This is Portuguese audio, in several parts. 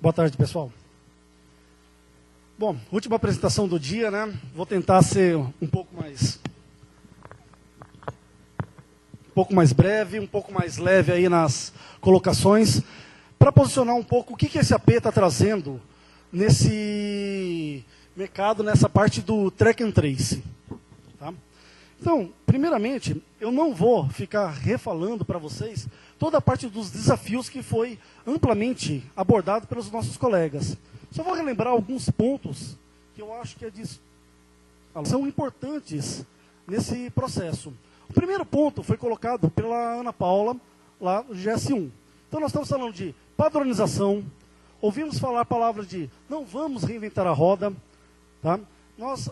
Boa tarde, pessoal. Bom, última apresentação do dia, né? Vou tentar ser um pouco mais breve, um pouco mais leve aí nas colocações, para posicionar um pouco o que esse AP está trazendo nesse mercado, nessa parte do track and trace. Tá? Então, primeiramente, eu não vou ficar refalando para vocês toda a parte dos desafios que foi amplamente abordado pelos nossos colegas. Só vou relembrar alguns pontos que eu acho que são importantes nesse processo. O primeiro ponto foi colocado pela Ana Paula, lá no GS1. Então, nós estamos falando de padronização, ouvimos falar a palavra de não vamos reinventar a roda. Tá? Nós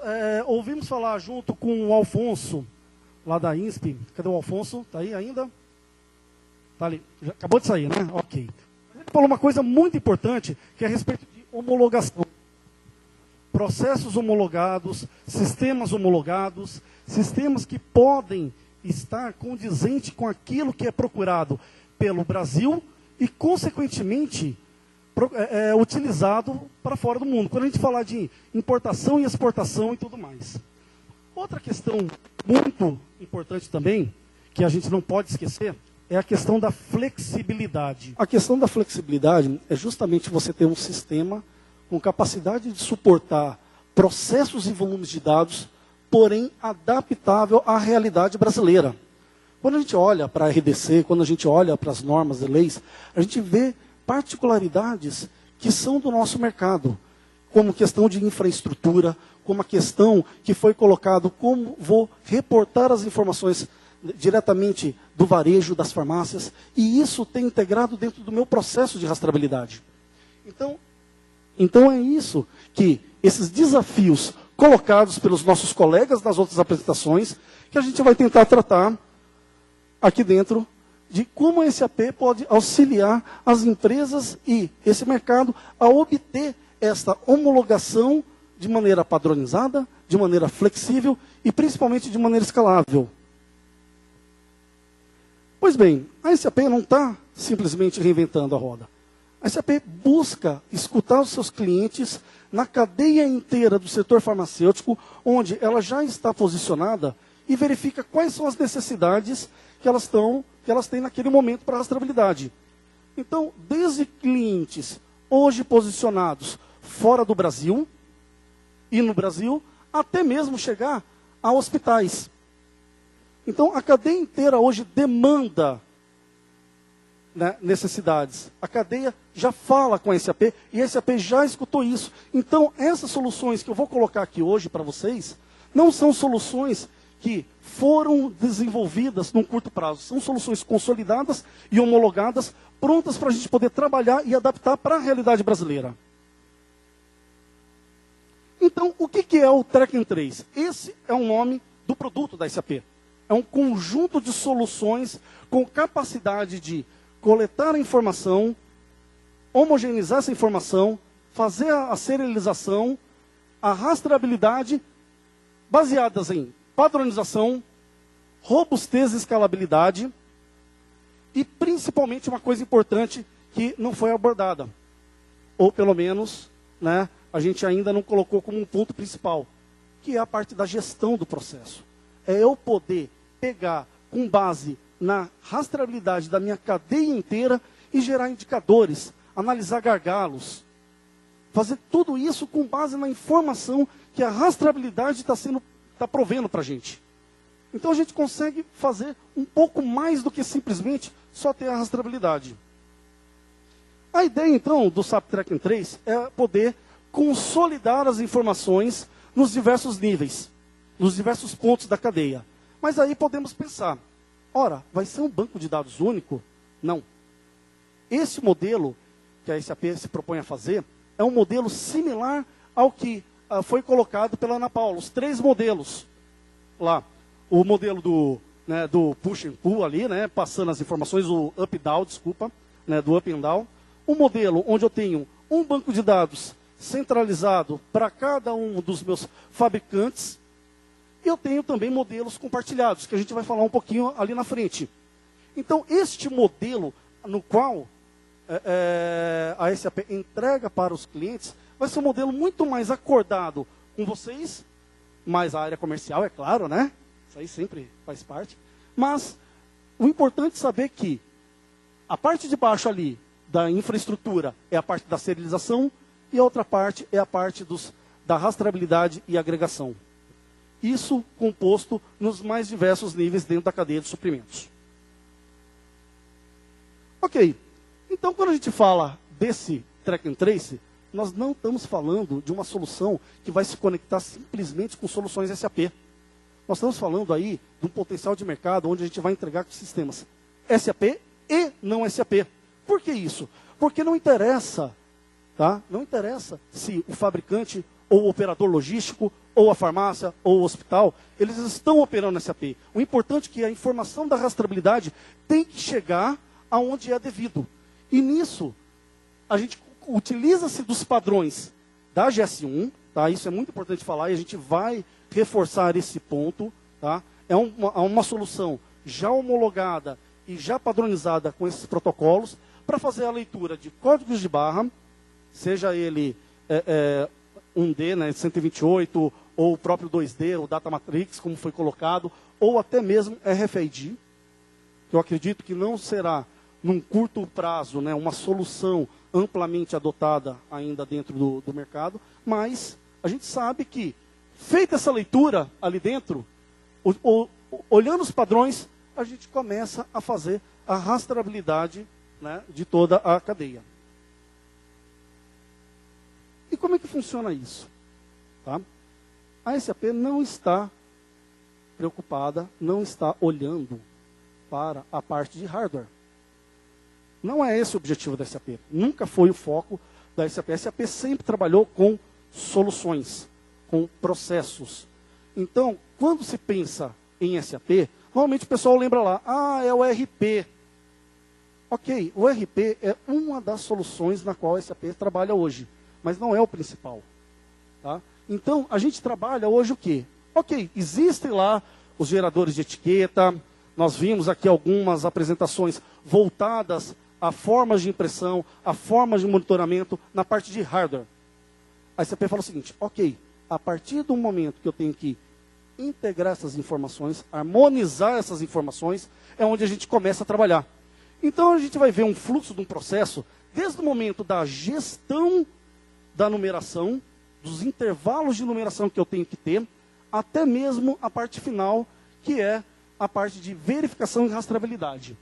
ouvimos falar junto com o Alfonso, lá da INSP. Cadê o Alfonso? Está aí ainda? Está ali. Já acabou de sair, né? Ok. A gente falou uma coisa muito importante, que é a respeito de homologação. Processos homologados, sistemas homologados, sistemas que podem estar condizentes com aquilo que é procurado pelo Brasil e, consequentemente, utilizado para fora do mundo. Quando a gente falar de importação e exportação e tudo mais. Outra questão muito importante também, que a gente não pode esquecer, é a questão da flexibilidade. A questão da flexibilidade é justamente você ter um sistema com capacidade de suportar processos e volumes de dados, porém adaptável à realidade brasileira. Quando a gente olha para a RDC, quando a gente olha para as normas e leis, a gente vê particularidades que são do nosso mercado, como questão de infraestrutura, como a questão que foi colocado, como vou reportar as informações diretamente do varejo, das farmácias, e isso tem integrado dentro do meu processo de rastreabilidade. Então é isso que esses desafios colocados pelos nossos colegas das outras apresentações, que a gente vai tentar tratar aqui dentro de como esse AP pode auxiliar as empresas e esse mercado a obter esta homologação de maneira padronizada, de maneira flexível e principalmente de maneira escalável. Pois bem, a SAP não está simplesmente reinventando a roda. A SAP busca escutar os seus clientes na cadeia inteira do setor farmacêutico, onde ela já está posicionada e verifica quais são as necessidades que elas têm naquele momento para a rastreabilidade. Então, desde clientes hoje posicionados fora do Brasil e no Brasil, até mesmo chegar a hospitais. Então, a cadeia inteira hoje demanda, né, necessidades. A cadeia já fala com a SAP e a SAP já escutou isso. Então, essas soluções que eu vou colocar aqui hoje para vocês, não são soluções que foram desenvolvidas num curto prazo. São soluções consolidadas e homologadas, prontas para a gente poder trabalhar e adaptar para a realidade brasileira. Então, o que é o Track and Trace? Esse é o nome do produto da SAP. É um conjunto de soluções com capacidade de coletar a informação, homogeneizar essa informação, fazer a serialização, a rastreabilidade, baseadas em padronização, robustez e escalabilidade, e principalmente uma coisa importante que não foi abordada, ou pelo menos, né, a gente ainda não colocou como um ponto principal, que é a parte da gestão do processo. É eu poder pegar com base na rastreabilidade da minha cadeia inteira e gerar indicadores, analisar gargalos, fazer tudo isso com base na informação que a rastreabilidade está provendo para a gente. Então a gente consegue fazer um pouco mais do que simplesmente só ter a rastreabilidade. A ideia então do SAP Track and Trace é poder consolidar as informações nos diversos níveis, nos diversos pontos da cadeia. Mas aí podemos pensar, ora, vai ser um banco de dados único? Não. Esse modelo que a SAP se propõe a fazer é um modelo similar ao que foi colocado pela Ana Paula, os 3 modelos lá. O modelo do push and pull ali, né, passando as informações, o up down, desculpa, né, do up and down. Um modelo onde eu tenho um banco de dados centralizado para cada um dos meus fabricantes. E eu tenho também modelos compartilhados, que a gente vai falar um pouquinho ali na frente. Então, este modelo no qual a SAP entrega para os clientes, vai ser um modelo muito mais acordado com vocês, mais a área comercial, é claro, né? Isso aí sempre faz parte. Mas o importante é saber que a parte de baixo ali da infraestrutura é a parte da serialização e a outra parte é a parte da rastreabilidade e agregação. Isso composto nos mais diversos níveis dentro da cadeia de suprimentos. Ok, então quando a gente fala desse track and trace, nós não estamos falando de uma solução que vai se conectar simplesmente com soluções SAP. Nós estamos falando aí de um potencial de mercado onde a gente vai entregar com sistemas SAP e não SAP. Por que isso? Porque não interessa, tá? Não interessa se o fabricante ou o operador logístico, ou a farmácia, ou o hospital, eles estão operando SAP. O importante é que a informação da rastreabilidade tem que chegar aonde é devido. E nisso, a gente utiliza-se dos padrões da GS1, tá? Isso é muito importante falar, e a gente vai reforçar esse ponto. Tá? É uma solução já homologada e já padronizada com esses protocolos, para fazer a leitura de códigos de barra, seja ele 1D, né, 128, ou o próprio 2D, o Data Matrix, como foi colocado, ou até mesmo RFID, que eu acredito que não será, num curto prazo, né, uma solução amplamente adotada ainda dentro do mercado, mas a gente sabe que, feita essa leitura ali dentro, olhando os padrões, a gente começa a fazer a rastreabilidade, né, de toda a cadeia. E como é que funciona isso? Tá? A SAP não está preocupada, não está olhando para a parte de hardware. Não é esse o objetivo da SAP. Nunca foi o foco da SAP. A SAP sempre trabalhou com soluções, com processos. Então, quando se pensa em SAP, normalmente o pessoal lembra lá, é o ERP. Ok, o ERP é uma das soluções na qual a SAP trabalha hoje, mas não é o principal. Tá? Então, a gente trabalha hoje o quê? Ok, existem lá os geradores de etiqueta, nós vimos aqui algumas apresentações voltadas a formas de impressão, a formas de monitoramento na parte de hardware. A SAP fala o seguinte, ok, a partir do momento que eu tenho que integrar essas informações, harmonizar essas informações, é onde a gente começa a trabalhar. Então a gente vai ver um fluxo de um processo, desde o momento da gestão da numeração, dos intervalos de numeração que eu tenho que ter, até mesmo a parte final, que é a parte de verificação e rastreabilidade.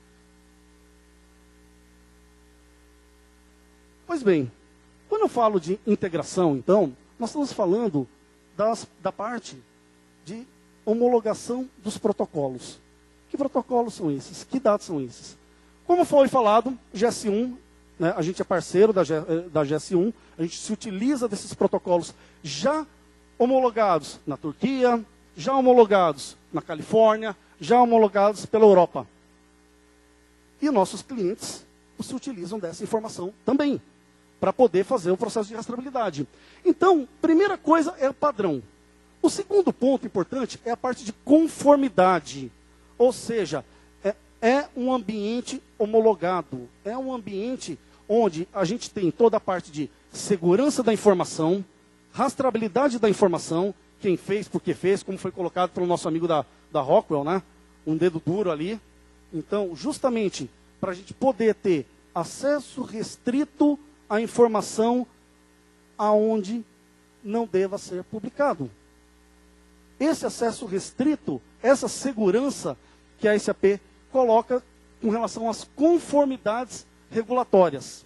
Pois bem, quando eu falo de integração, então, nós estamos falando da parte de homologação dos protocolos. Que protocolos são esses? Que dados são esses? Como foi falado, GS1, né, a gente é parceiro da GS1, a gente se utiliza desses protocolos já homologados na Turquia, já homologados na Califórnia, já homologados pela Europa. E nossos clientes se utilizam dessa informação também, para poder fazer o processo de rastreabilidade. Então, primeira coisa é o padrão. O segundo ponto importante é a parte de conformidade, ou seja, é um ambiente homologado, é um ambiente onde a gente tem toda a parte de segurança da informação, rastreabilidade da informação, quem fez, por que fez, como foi colocado pelo nosso amigo da Rockwell, né? Um dedo duro ali. Então, justamente para a gente poder ter acesso restrito à informação aonde não deva ser publicado. Esse acesso restrito, essa segurança que a SAP coloca com relação às conformidades regulatórias.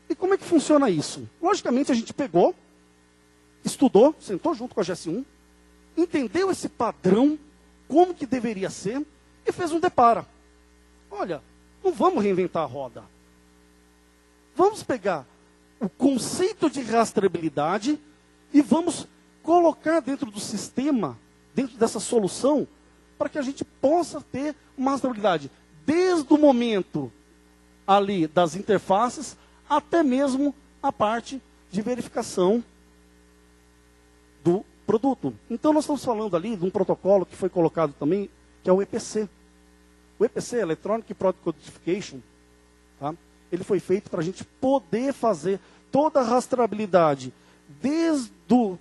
E como é que funciona isso? Logicamente, a gente pegou, estudou, sentou junto com a GS1, entendeu esse padrão, como que deveria ser, e fez um depara. Olha, não vamos reinventar a roda. Vamos pegar o conceito de rastreabilidade e vamos colocar dentro do sistema, dentro dessa solução, para que a gente possa ter uma rastreabilidade desde o momento ali das interfaces até mesmo a parte de verificação do produto. Então nós estamos falando ali de um protocolo que foi colocado também, que é o EPC. O EPC, Electronic Product Codification, ele foi feito para a gente poder fazer toda a rastreabilidade, desde o,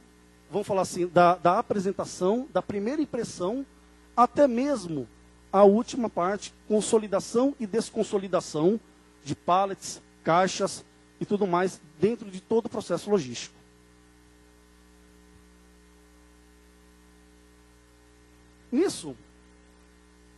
vamos falar assim, da apresentação, da primeira impressão, até mesmo a última parte, consolidação e desconsolidação de pallets, caixas e tudo mais, dentro de todo o processo logístico. Nisso,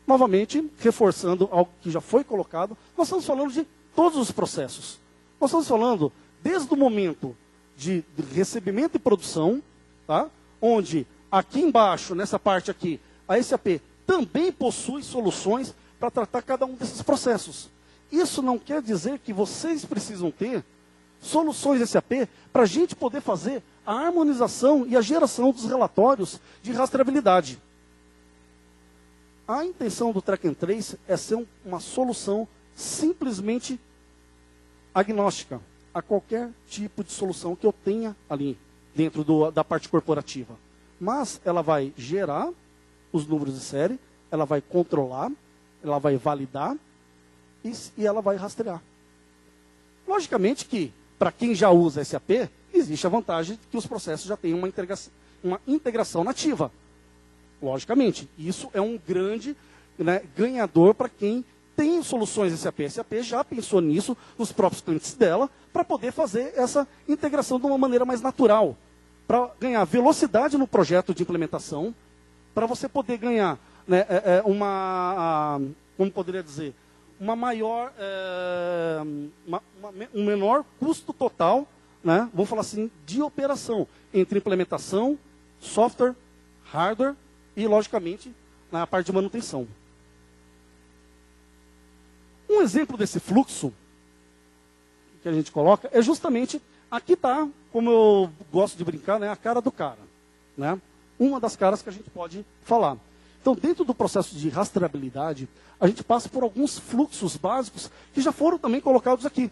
novamente, reforçando algo que já foi colocado, nós estamos falando de todos os processos. Nós estamos falando desde o momento de recebimento e produção, tá? Onde aqui embaixo, nessa parte aqui, a SAP também possui soluções para tratar cada um desses processos. Isso não quer dizer que vocês precisam ter soluções SAP para a gente poder fazer a harmonização e a geração dos relatórios de rastreabilidade. A intenção do Track and Trace é ser uma solução simplesmente agnóstica a qualquer tipo de solução que eu tenha ali dentro da parte corporativa. Mas ela vai gerar os números de série, ela vai controlar, ela vai validar e ela vai rastrear. Logicamente que, para quem já usa SAP, existe a vantagem de que os processos já têm uma integração nativa. Logicamente, isso é um grande, né, ganhador para quem tem soluções SAP. A SAP já pensou nisso, nos próprios clientes dela, para poder fazer essa integração de uma maneira mais natural. Para ganhar velocidade no projeto de implementação, para você poder ganhar, né, como poderia dizer, uma maior, um menor custo total, né, vamos falar assim, de operação, entre implementação, software, hardware, e, logicamente, na parte de manutenção. Um exemplo desse fluxo que a gente coloca é justamente, aqui está, como eu gosto de brincar, né, a cara do cara. Né? Uma das caras que a gente pode falar. Então, dentro do processo de rastreabilidade, a gente passa por alguns fluxos básicos que já foram também colocados aqui.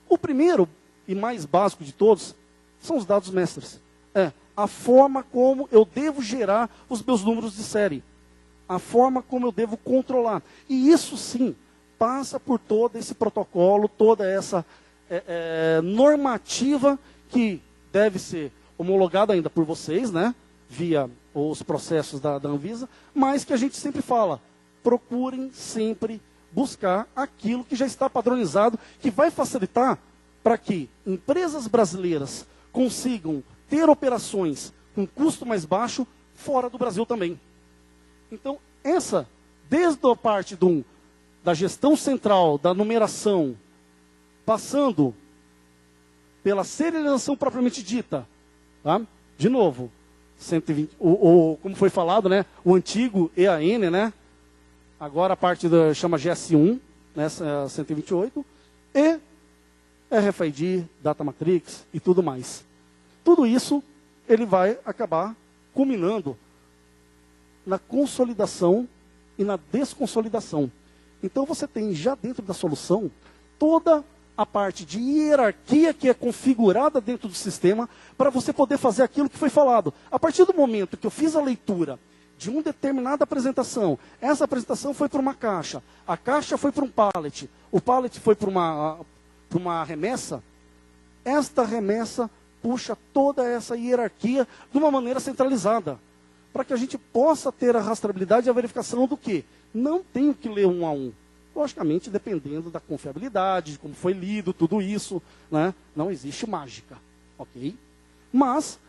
O primeiro e mais básico de todos são os dados mestres. A forma como eu devo gerar os meus números de série. A forma como eu devo controlar. E isso sim, passa por todo esse protocolo, toda essa normativa que deve ser homologada ainda por vocês, né? Via os processos da Anvisa, mas que a gente sempre fala, procurem sempre buscar aquilo que já está padronizado, que vai facilitar para que empresas brasileiras consigam ter operações com custo mais baixo fora do Brasil também. Então, desde a parte da gestão central, da numeração, passando pela serialização propriamente dita, tá? De novo, 120, como foi falado, né, o antigo EAN, né, agora a parte chama GS1, né, 128, e RFID, Data Matrix e tudo mais. Tudo isso, ele vai acabar culminando na consolidação e na desconsolidação. Então, você tem já dentro da solução toda a parte de hierarquia que é configurada dentro do sistema para você poder fazer aquilo que foi falado. A partir do momento que eu fiz a leitura de uma determinada apresentação, essa apresentação foi para uma caixa, a caixa foi para um pallet, o pallet foi para uma remessa, esta remessa puxa toda essa hierarquia de uma maneira centralizada, para que a gente possa ter a rastreabilidade e a verificação do que? Não tenho que ler um a um. Logicamente, dependendo da confiabilidade, de como foi lido, tudo isso, né? Não existe mágica, ok? Mas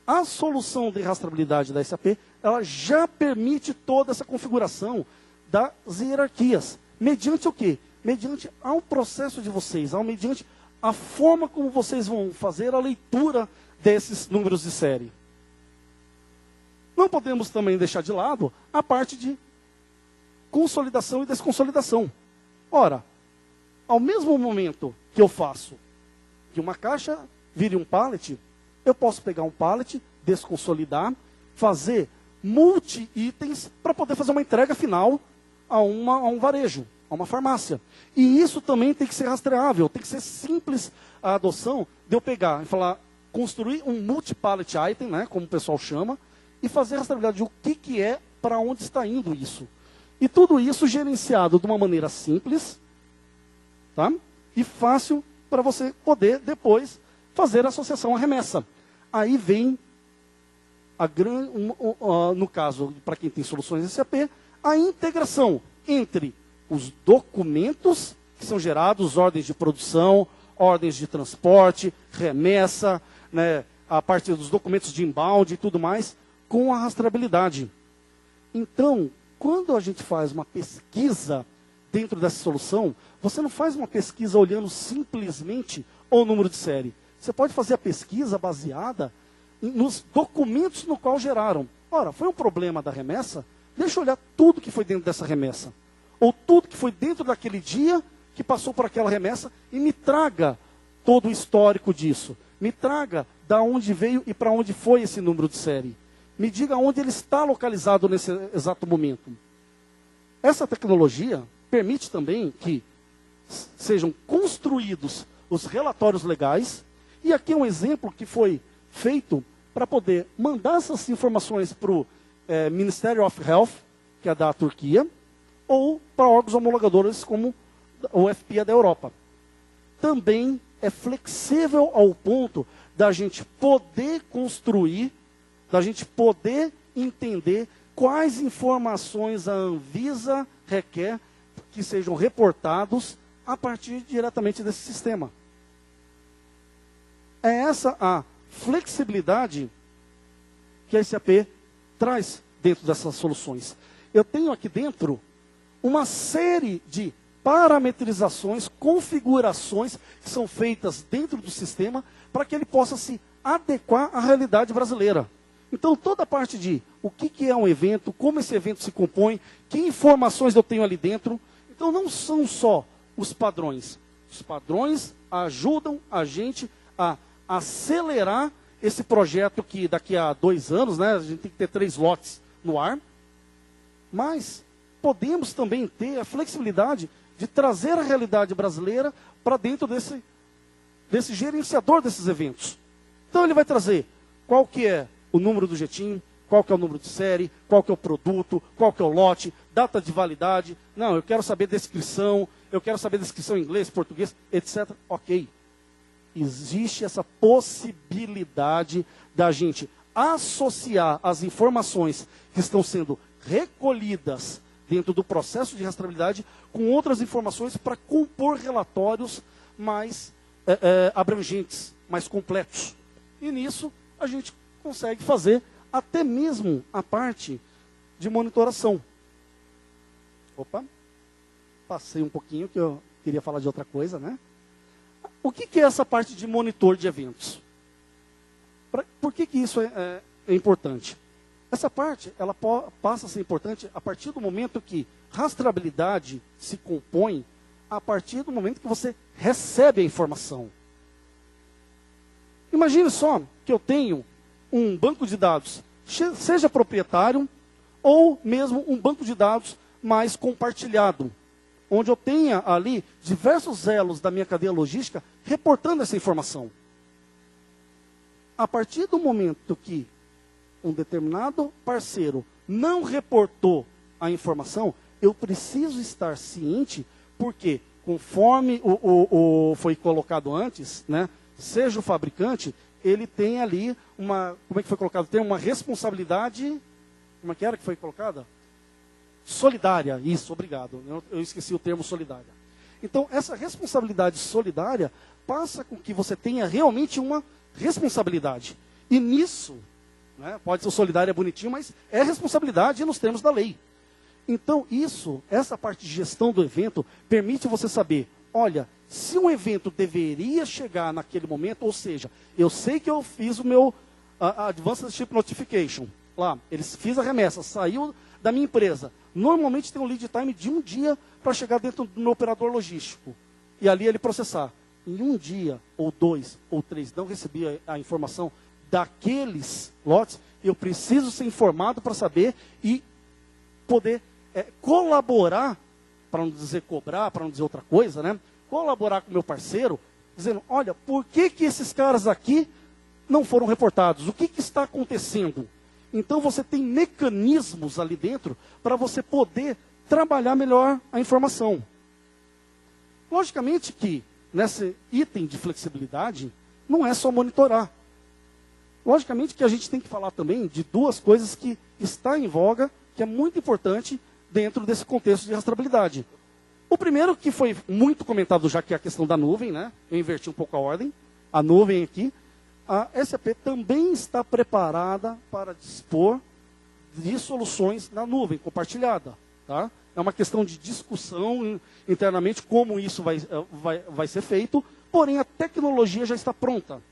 a solução de rastreabilidade da SAP, ela já permite toda essa configuração das hierarquias. Mediante o quê? Mediante ao processo de vocês, mediante a forma como vocês vão fazer a leitura desses números de série. Não podemos também deixar de lado a parte de consolidação e desconsolidação. Ora, ao mesmo momento que eu faço que uma caixa vire um pallet, eu posso pegar um pallet, desconsolidar, fazer multi-itens para poder fazer uma entrega final a um varejo, a uma farmácia. E isso também tem que ser rastreável, tem que ser simples a adoção de eu pegar e falar, construir um multi-pallet item, né, como o pessoal chama, e fazer a rastreabilidade de o que é, para onde está indo isso. E tudo isso gerenciado de uma maneira simples, tá? E fácil para você poder depois fazer a associação à remessa. Aí vem, no caso, para quem tem soluções SAP, a integração entre os documentos que são gerados, ordens de produção, ordens de transporte, remessa, né, a parte dos documentos de inbound e tudo mais, com a rastreabilidade. Então, quando a gente faz uma pesquisa dentro dessa solução, você não faz uma pesquisa olhando simplesmente o número de série. Você pode fazer a pesquisa baseada nos documentos no qual geraram. Ora, foi um problema da remessa? Deixa eu olhar tudo que foi dentro dessa remessa. Ou tudo que foi dentro daquele dia que passou por aquela remessa e me traga todo o histórico disso. Me traga da onde veio e para onde foi esse número de série. Me diga onde ele está localizado nesse exato momento. Essa tecnologia permite também que sejam construídos os relatórios legais. E aqui é um exemplo que foi feito para poder mandar essas informações para o Ministry of Health, que é da Turquia, ou para órgãos homologadores como o FPA da Europa. Também é flexível ao ponto da gente poder construir, da gente poder entender quais informações a Anvisa requer que sejam reportados a partir diretamente desse sistema. É essa a flexibilidade que a SAP traz dentro dessas soluções. Eu tenho aqui dentro uma série de parametrizações, configurações que são feitas dentro do sistema para que ele possa se adequar à realidade brasileira. Então, toda a parte de o que é um evento, como esse evento se compõe, que informações eu tenho ali dentro. Então, não são só os padrões. Os padrões ajudam a gente a acelerar esse projeto que daqui a 2 anos, né, a gente tem que ter 3 lotes no ar. Mas podemos também ter a flexibilidade de trazer a realidade brasileira para dentro desse gerenciador desses eventos. Então ele vai trazer qual que é o número do jetim, qual que é o número de série, qual que é o produto, qual que é o lote, data de validade. Não, eu quero saber descrição, eu quero saber descrição em inglês, português, etc. Ok. Existe essa possibilidade da gente associar as informações que estão sendo recolhidas dentro do processo de rastreabilidade com outras informações para compor relatórios mais abrangentes, mais completos. E nisso a gente consegue fazer até mesmo a parte de monitoração. Opa, passei um pouquinho que eu queria falar de outra coisa, né? O que é essa parte de monitor de eventos? Por que isso é importante? Essa parte ela passa a ser importante a partir do momento que rastreabilidade se compõe a partir do momento que você recebe a informação. Imagine só que eu tenho um banco de dados, seja proprietário ou mesmo um banco de dados mais compartilhado, onde eu tenha ali diversos elos da minha cadeia logística reportando essa informação. A partir do momento que um determinado parceiro não reportou a informação, eu preciso estar ciente, porque conforme foi colocado antes, né, seja o fabricante, ele tem ali uma, como é que foi colocado? Tem uma responsabilidade, como é que era que foi colocada? Solidária, isso, obrigado. Eu esqueci o termo solidária. Então, essa responsabilidade solidária passa com que você tenha realmente uma responsabilidade. E nisso, né, pode ser solidária bonitinho, mas é responsabilidade nos termos da lei. Então, essa parte de gestão do evento, permite você saber, olha, se um evento deveria chegar naquele momento, ou seja, eu sei que eu fiz o meu Advanced Ship Notification, lá, fiz a remessa, saiu da minha empresa. Normalmente tem um lead time de 1 dia para chegar dentro do meu operador logístico. E ali ele processar. Em 1 dia, ou 2, ou 3, não recebi a informação daqueles lotes, eu preciso ser informado para saber e poder colaborar, para não dizer cobrar, para não dizer outra coisa, né? Colaborar com o meu parceiro, dizendo, olha, por que esses caras aqui não foram reportados? O que está acontecendo? Então você tem mecanismos ali dentro para você poder trabalhar melhor a informação. Logicamente que, nesse item de flexibilidade, não é só monitorar. Logicamente que a gente tem que falar também de duas coisas que está em voga, que é muito importante dentro desse contexto de rastreabilidade. O primeiro, que foi muito comentado já, que é a questão da nuvem, né? Eu inverti um pouco a ordem. A nuvem aqui. A SAP também está preparada para dispor de soluções na nuvem compartilhada. Tá? É uma questão de discussão internamente como isso vai ser feito, porém a tecnologia já está pronta.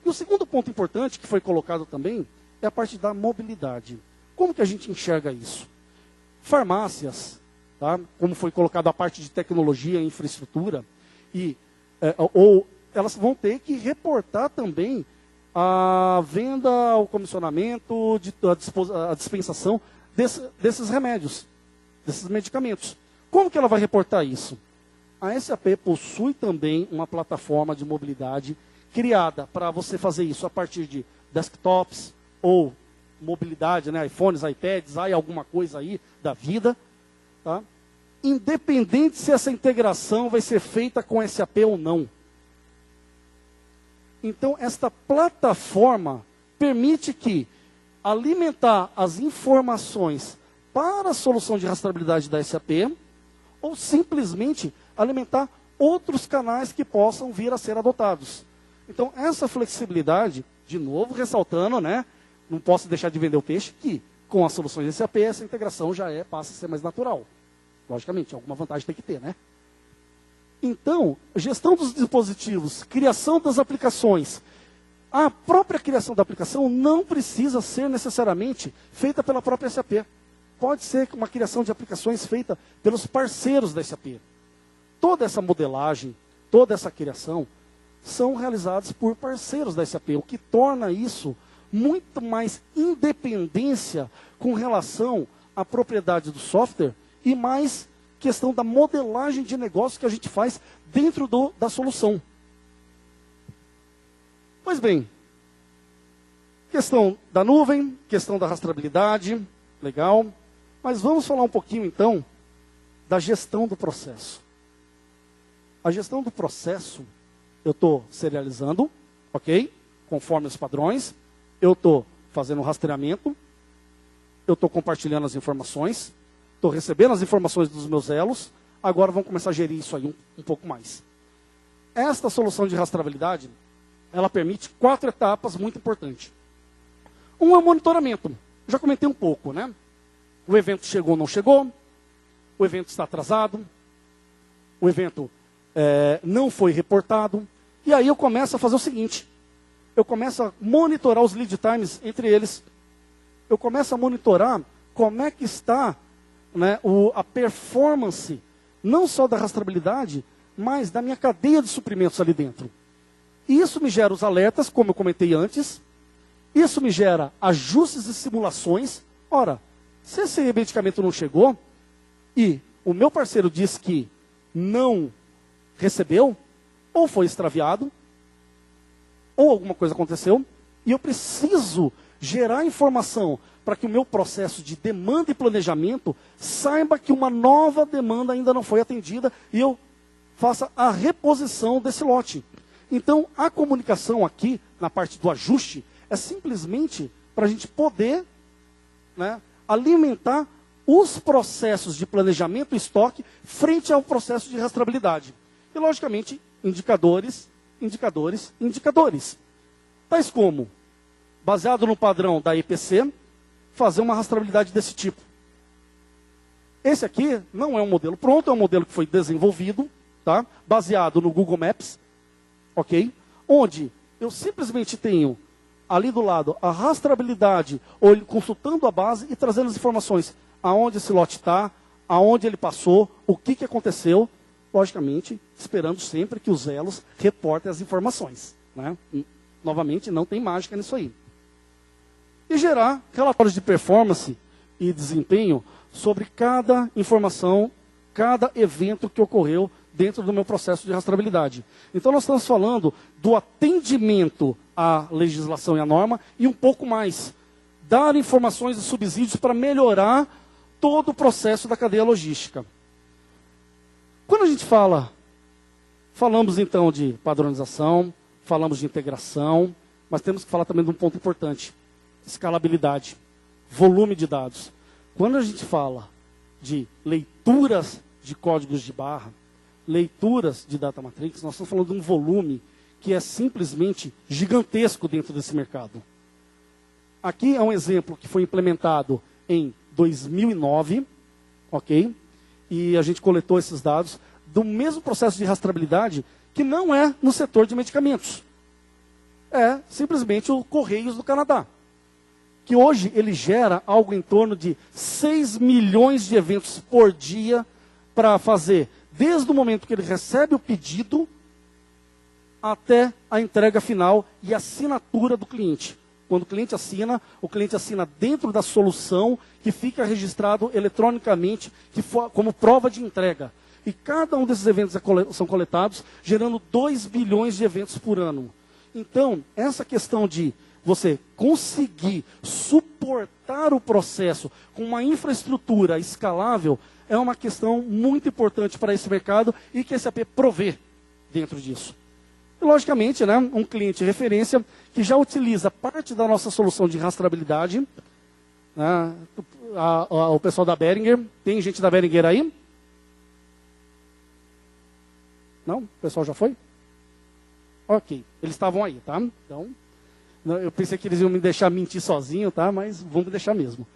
E o segundo ponto importante que foi colocado também é a parte da mobilidade. Como que a gente enxerga isso? Farmácias, tá? Como foi colocado a parte de tecnologia e infraestrutura, ou elas vão ter que reportar também a venda, o comissionamento, a dispensação desses remédios, desses medicamentos. Como que ela vai reportar isso? A SAP possui também uma plataforma de mobilidade criada para você fazer isso a partir de desktops ou mobilidade, né, iPhones, iPads, alguma coisa aí da vida. Tá? Independente se essa integração vai ser feita com SAP ou não. Então, esta plataforma permite que alimentar as informações para a solução de rastreabilidade da SAP, ou simplesmente alimentar outros canais que possam vir a ser adotados. Então, essa flexibilidade, de novo, ressaltando, né, não posso deixar de vender o peixe, que com as soluções SAP, essa integração já passa a ser mais natural. Logicamente, alguma vantagem tem que ter, né? Então, gestão dos dispositivos, criação das aplicações. A própria criação da aplicação não precisa ser necessariamente feita pela própria SAP. Pode ser uma criação de aplicações feita pelos parceiros da SAP. Toda essa modelagem, toda essa criação, são realizadas por parceiros da SAP, o que torna isso muito mais independência com relação à propriedade do software e mais questão da modelagem de negócio que a gente faz dentro da solução. Pois bem, questão da nuvem, questão da rastreabilidade, legal. Mas vamos falar um pouquinho então da gestão do processo. A gestão do processo, eu estou serializando, ok? Conforme os padrões. Eu estou fazendo um rastreamento. Eu estou compartilhando as informações. Estou recebendo as informações dos meus elos. Agora vamos começar a gerir isso aí um pouco mais. Esta solução de rastreabilidade, ela permite 4 etapas muito importantes. Um é o monitoramento. Já comentei um pouco, né? O evento chegou ou não chegou. O evento está atrasado. O evento não foi reportado. E aí eu começo a fazer o seguinte. Eu começo a monitorar os lead times entre eles. Eu começo a monitorar como é que está, né, a performance, não só da rastreabilidade, mas da minha cadeia de suprimentos ali dentro. E isso me gera os alertas, como eu comentei antes. Isso me gera ajustes e simulações. Ora, se esse medicamento não chegou e o meu parceiro diz que não recebeu, ou foi extraviado, ou alguma coisa aconteceu, e eu preciso gerar informação para que o meu processo de demanda e planejamento saiba que uma nova demanda ainda não foi atendida e eu faça a reposição desse lote. Então, a comunicação aqui, na parte do ajuste, é simplesmente para a gente poder, né, alimentar os processos de planejamento e estoque frente ao processo de rastreabilidade. E, logicamente, indicadores, indicadores, indicadores. Tais como, baseado no padrão da EPC, fazer uma rastreabilidade desse tipo. Esse aqui não é um modelo pronto, é um modelo que foi desenvolvido, tá? Baseado no Google Maps, ok? Onde eu simplesmente tenho ali do lado a rastreabilidade, ou consultando a base e trazendo as informações. Aonde esse lote está, aonde ele passou, o que aconteceu. Logicamente, esperando sempre que os elos reportem as informações. Né? Novamente, não tem mágica nisso aí. E gerar relatórios de performance e desempenho sobre cada informação, cada evento que ocorreu dentro do meu processo de rastreabilidade. Então, nós estamos falando do atendimento à legislação e à norma e um pouco mais. Dar informações e subsídios para melhorar todo o processo da cadeia logística. Quando a gente fala Falamos então de padronização, falamos de integração, mas temos que falar também de um ponto importante: escalabilidade, volume de dados. Quando a gente fala de leituras de códigos de barra, leituras de data matrix, nós estamos falando de um volume que é simplesmente gigantesco dentro desse mercado. Aqui é um exemplo que foi implementado em 2009, ok? E a gente coletou esses dados do mesmo processo de rastreabilidade que não é no setor de medicamentos. É simplesmente o Correios do Canadá, que hoje ele gera algo em torno de 6 milhões de eventos por dia para fazer, desde o momento que ele recebe o pedido até a entrega final e assinatura do cliente. Quando o cliente assina dentro da solução que fica registrado eletronicamente como prova de entrega. E cada um desses eventos são coletados, gerando 2 bilhões de eventos por ano. Então, essa questão de você conseguir suportar o processo com uma infraestrutura escalável é uma questão muito importante para esse mercado e que a SAP provê dentro disso. E, logicamente, né, um cliente de referência que já utiliza parte da nossa solução de rastreabilidade, né, o pessoal da Behringer. Tem gente da Behringer aí? Não? O pessoal já foi? Ok, eles estavam aí, tá? Então, eu pensei que eles iam me deixar mentir sozinho, tá? Mas vamos deixar mesmo.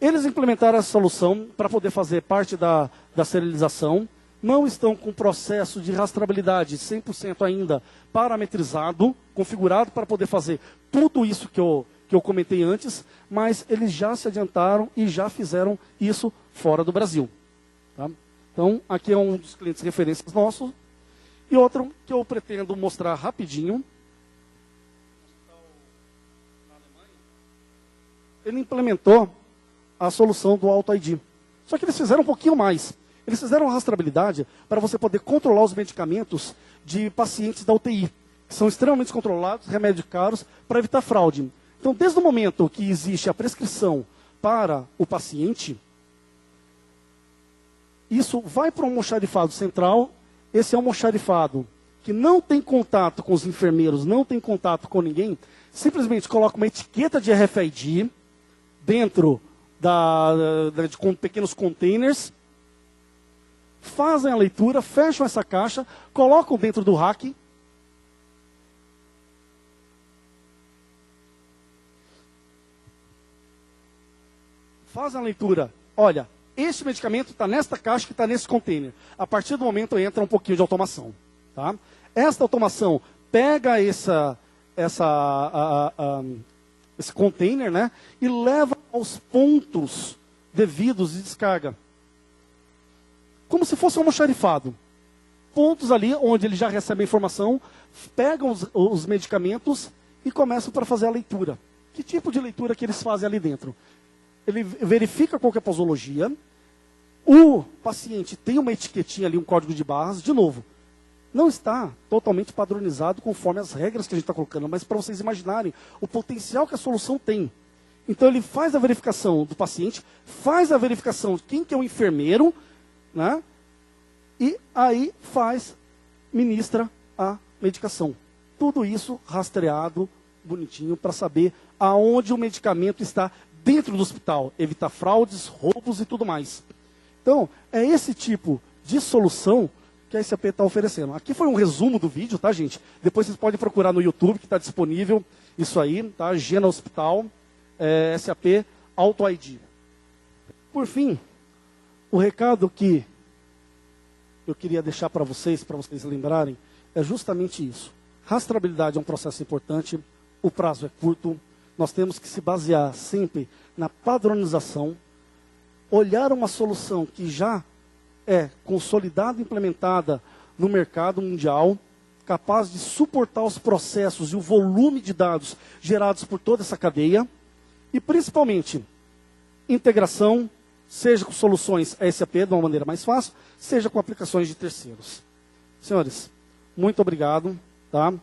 Eles implementaram a solução para poder fazer parte da serialização. Não estão com o processo de rastreabilidade 100% ainda parametrizado, configurado para poder fazer tudo isso que eu comentei antes, mas eles já se adiantaram e já fizeram isso fora do Brasil. Tá? Então, aqui é um dos clientes referências nossos. E outro que eu pretendo mostrar rapidinho. Ele implementou a solução do Auto ID. Só que eles fizeram um pouquinho mais. Eles fizeram a rastreabilidade para você poder controlar os medicamentos de pacientes da UTI, que são extremamente controlados, remédios caros, para evitar fraude. Então, desde o momento que existe a prescrição para o paciente, isso vai para um almoxarifado central. Esse almoxarifado, que não tem contato com os enfermeiros, não tem contato com ninguém, simplesmente coloca uma etiqueta de RFID dentro de pequenos containers, fazem a leitura, fecham essa caixa, colocam dentro do rack, fazem a leitura. Olha, este medicamento está nesta caixa que está nesse container. A partir do momento entra um pouquinho de automação. Tá? Esta automação pega esse container, né, e leva aos pontos devidos de descarga. Como se fosse um almoxarifado. Pontos ali onde ele já recebe a informação, pegam os medicamentos e começam para fazer a leitura. Que tipo de leitura que eles fazem ali dentro? Ele verifica qual que é a posologia. O paciente tem uma etiquetinha ali, um código de barras. De novo, não está totalmente padronizado conforme as regras que a gente está colocando, mas para vocês imaginarem o potencial que a solução tem. Então ele faz a verificação do paciente, faz a verificação de quem que é o enfermeiro, né? E aí ministra a medicação. Tudo isso rastreado, bonitinho, para saber aonde o medicamento está dentro do hospital. Evitar fraudes, roubos e tudo mais. Então, é esse tipo de solução que a SAP está oferecendo. Aqui foi um resumo do vídeo, tá, gente? Depois vocês podem procurar no YouTube, que está disponível isso aí, tá? Gena Hospital, SAP Auto ID. Por fim, o recado que eu queria deixar para vocês lembrarem, é justamente isso. Rastreabilidade é um processo importante, o prazo é curto, nós temos que se basear sempre na padronização, olhar uma solução que já é consolidada e implementada no mercado mundial, capaz de suportar os processos e o volume de dados gerados por toda essa cadeia, e principalmente integração, seja com soluções SAP de uma maneira mais fácil, seja com aplicações de terceiros. Senhores, muito obrigado. Tá?